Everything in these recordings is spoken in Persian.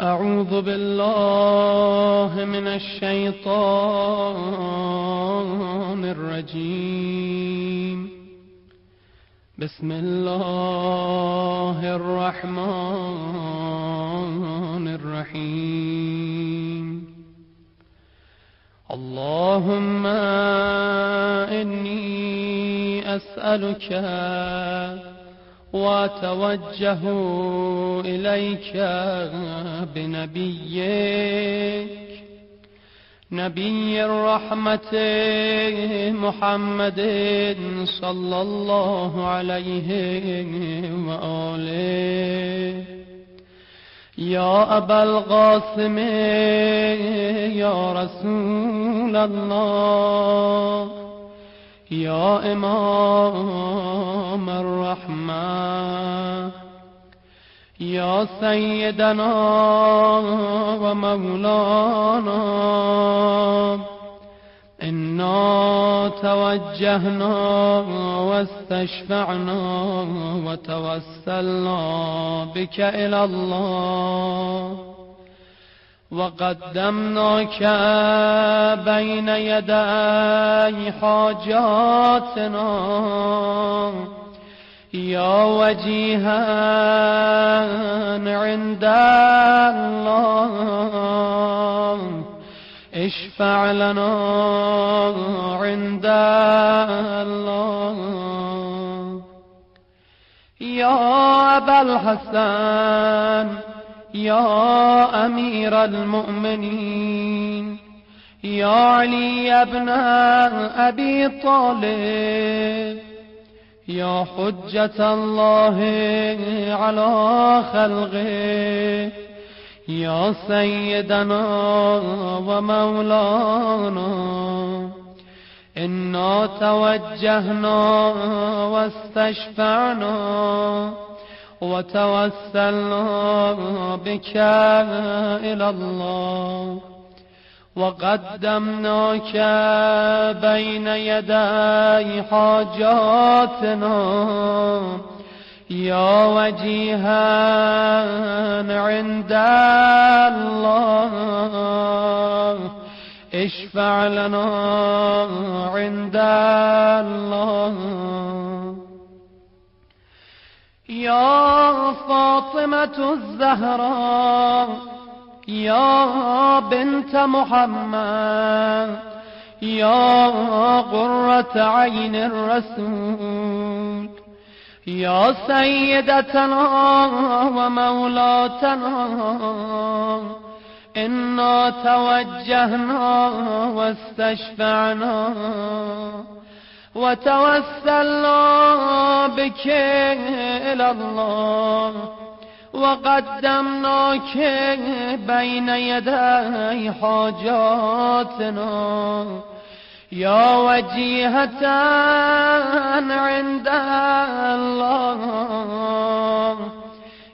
أعوذ بالله من الشيطان الرجيم. بسم الله الرحمن الرحيم. اللهم إني أسألك وأتوجه إليك بنبيك نبي الرحمة محمد صلى الله عليه وآله. يا أبا القاسم يا رسول الله، يا إمام الرحمة، يا سيدنا ومولانا، إنا توجهنا واستشفعنا وتوسلنا بك إلى الله، وقدمناك بين يدي حاجاتنا يا وجيها عند الله، اشفع لنا عند الله. يا أبا الحسن يا أمير المؤمنين، يا علي بن أبي طالب، يا حجة الله على خلقه، يا سيدنا ومولانا، إنا توجهنا واستشفعنا وتوسلنا بك إلى الله، وقدمناك بين يدي حاجاتنا يا وجيها عند الله، اشفع لنا عند الله. يا فاطمة الزهراء يا بنت محمد، يا قرة عين الرسول، يا سيدتنا ومولاتنا، إنا توجهنا واستشفعنا وتوسلنا بك إلى الله، وقدمناك بين يدي حاجاتنا يا وجيهة عند الله،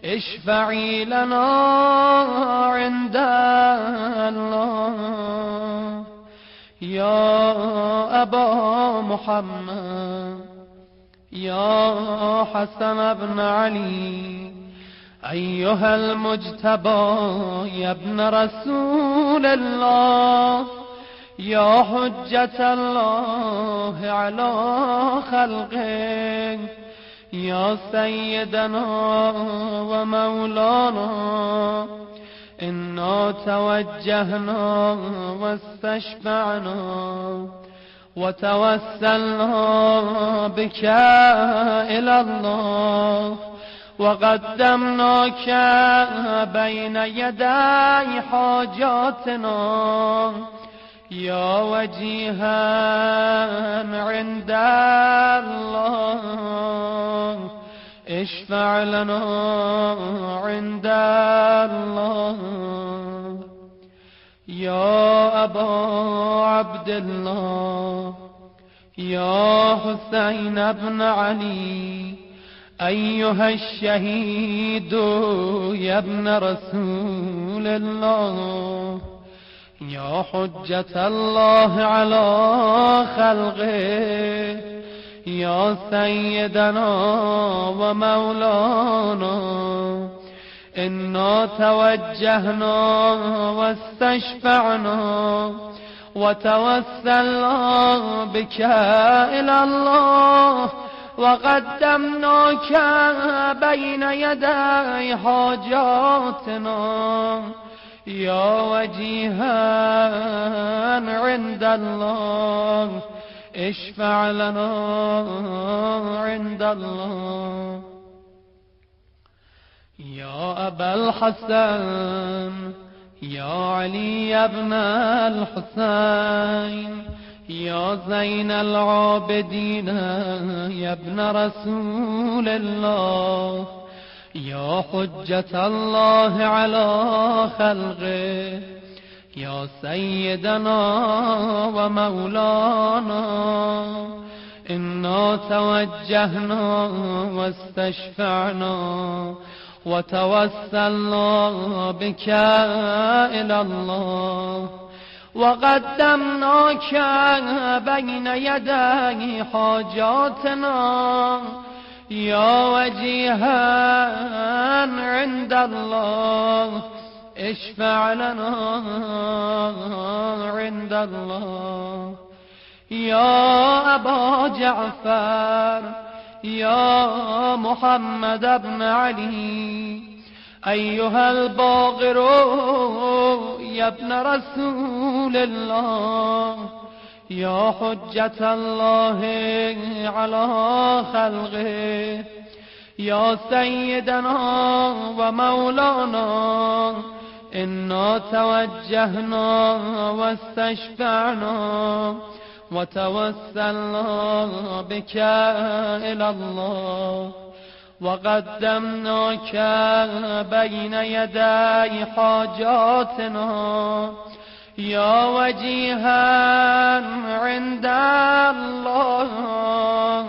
اشفعي لنا عند الله. يا أبا محمد يا حسن بن علي، أيها المجتبى يا ابن رسول الله، يا حجة الله على خلقه، يا سيدنا ومولانا، إنا توجهنا واستشفعنا وتوسلنا بك إلى الله، وقدمناك بين يدي حاجاتنا يا وجيها عند الله، اشفع لنا عند الله. يا أبا عبد الله يا حسين بن علي، أيها الشهيد يا ابن رسول الله، يا حجة الله على خلقه، يا سيدنا ومولانا، إنا توجهنا واستشفعنا وتوسلنا بك إلى الله وقدمناك بين يدي حاجاتنا يا وجيها عند الله اشفع لنا عند الله. يا أبا الحسن يا علي بن الحسين يا زين العابدين يا ابن رسول الله يا حجة الله على خلقه يا سيدنا ومولانا إنا توجهنا واستشفعنا وتوسلنا بك إلى الله وقدمناك بين يدي حاجاتنا يا وجيها عند الله اشفع لنا عند الله. يا أبا جعفر يا محمد بن علي أيها الباقر يا ابن رسول الله يا حجة الله على خلقه يا سيدنا ومولانا إنا توجهنا واستشفعنا وتوسلنا بك إلى الله وقدمناك بين يدي حاجاتنا يا وجيها عند الله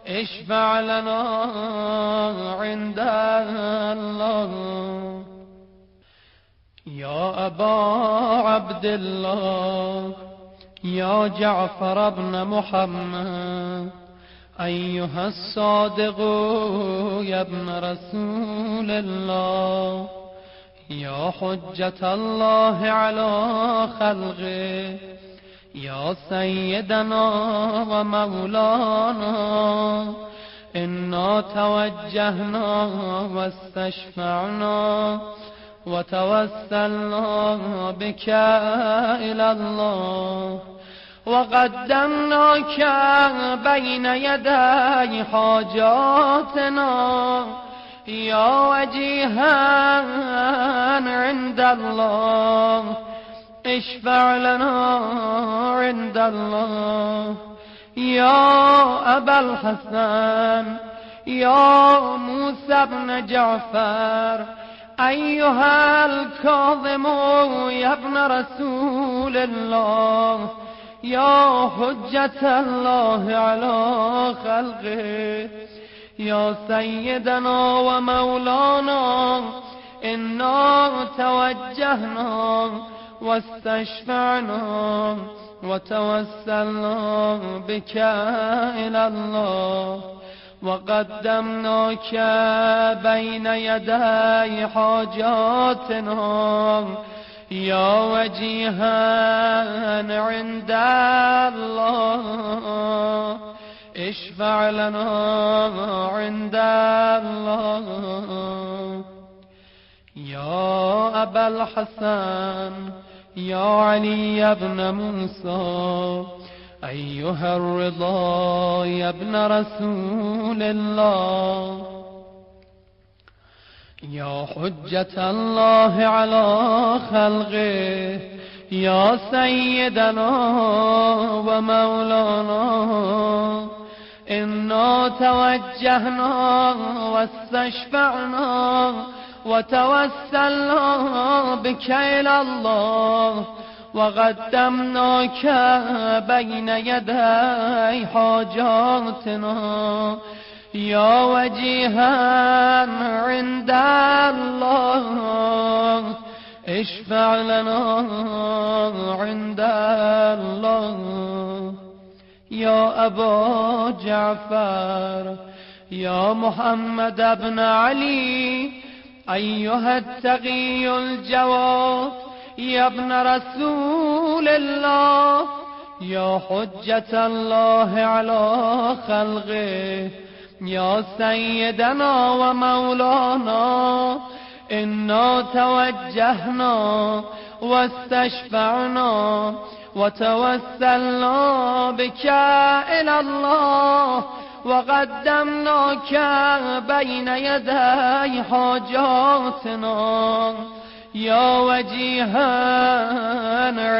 اشفع لنا عند الله. يا أبا عبد الله يا جعفر بن محمد أيها الصادق يا ابن رسول الله يا حجة الله على خلقه يا سيدنا ومولانا إنا توجهنا واستشفعنا وتوسلنا بك إلى الله وقدمناك بين يدي حاجاتنا يا وجيها عند الله اشفع لنا عند الله. يا أبا الحسن يا موسى بن جعفر أيها الكاظم يا ابن رسول الله يا حجة الله على خلقه يا سيدنا ومولانا إنا توجهنا واستشفعنا وتوسلنا بك إلى الله وقدمناك بين يدي حاجاتنا يا وجيها عند الله اشفع لنا عند الله. يا أبا الحسن يا علي بن موسى أيها الرضا يا ابن رسول الله يا حجة الله على خلقه يا سيدنا ومولانا إنا توجهنا واستشفعنا وتوسلنا بك إلى الله وقدمناك بين يدي حاجاتنا يا وجيها عند الله اشفع لنا عند الله. يا أبا جعفر يا محمد بن علي أيها التقي الجواد يا ابن رسول الله، يا حجة الله على خلقه، يا سيدنا ومولانا، إنا توجهنا واستشفعنا وتوسلنا بك إلى الله، وقدمناك بين يدي حاجاتنا، يا وجيها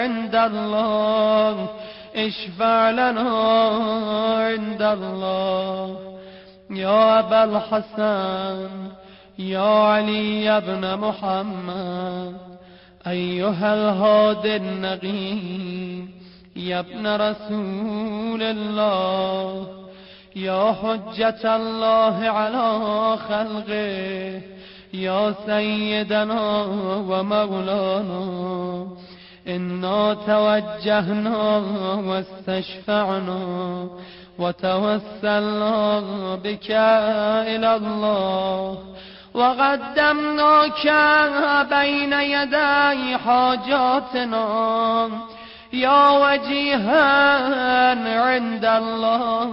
عند الله اشفع لنا عند الله. يا أبا الحسن يا علي بن محمد، أيها الهادي النقي يا ابن رسول الله، يا حجة الله على خلقه، يا سيدنا ومولانا، إنا توجهنا واستشفعنا وتوسلنا بك إلى الله، وقدمناك بين يدي حاجاتنا، يا وجيها عند الله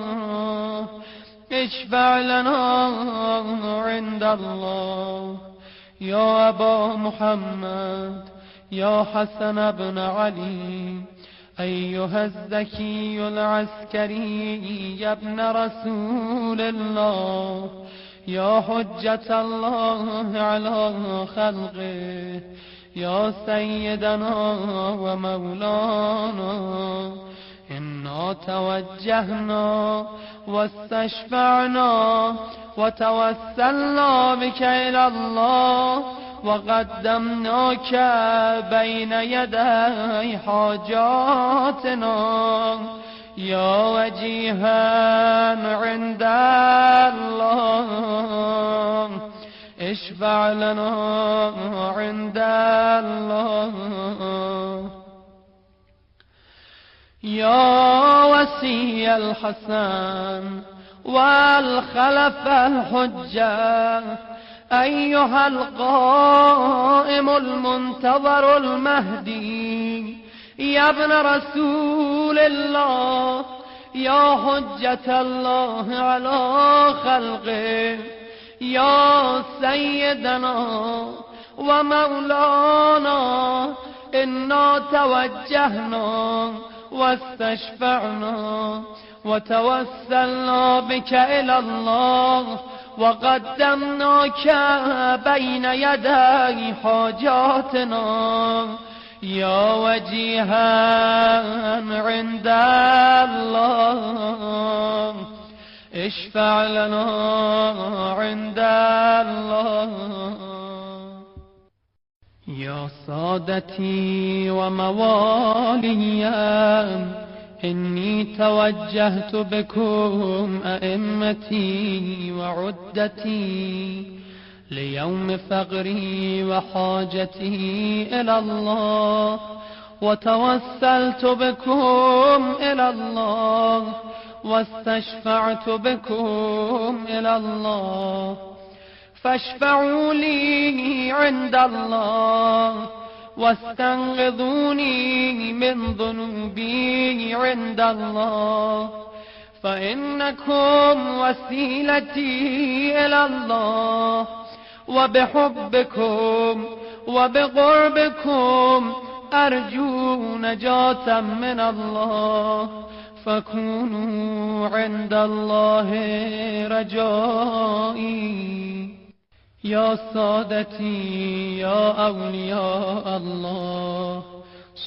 اشفع لنا عند الله. يا أبا محمد يا حسن بن علي، أيها الزكي العسكري يا ابن رسول الله، يا حجة الله على خلقه، يا سيدنا ومولانا، إنا توجهنا واستشفعنا وتوسلنا بك إلى الله، وقدمناك بين يدي حاجاتنا، يا وجيها عند الله اشفع لنا عند الله. يا وصي الحسن والخلف الحجة، أيها القائم المنتظر المهدي يا ابن رسول الله، يا حجة الله على خلقه، يا سيدنا ومولانا، إنا توجهنا واستشفعنا وتوسلنا بك إلى الله، وقدمناك بين يدي حاجاتنا، يا وجيها عند الله اشفع لنا عند الله. يا سادتي وموالي، إني توجهت بكم أئمتي وعدتي ليوم فقري وحاجتي إلى الله، وتوسلت بكم إلى الله واستشفعت بكم إلى الله، فاشفعوا لي عند الله واستنقذوني من ذنوبي عند الله، فإنكم وسيلتي إلى الله، وبحبكم وبقربكم أرجو نجاة من الله، فكونوا عند الله رجائي. يا سادتي يا أولياء الله،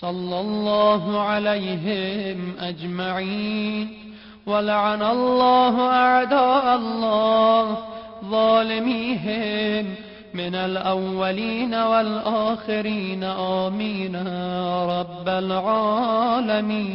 صلى الله عليهم أجمعين، ولعن الله أعداء الله ظالميهم من الأولين والآخرين، آمين رب العالمين.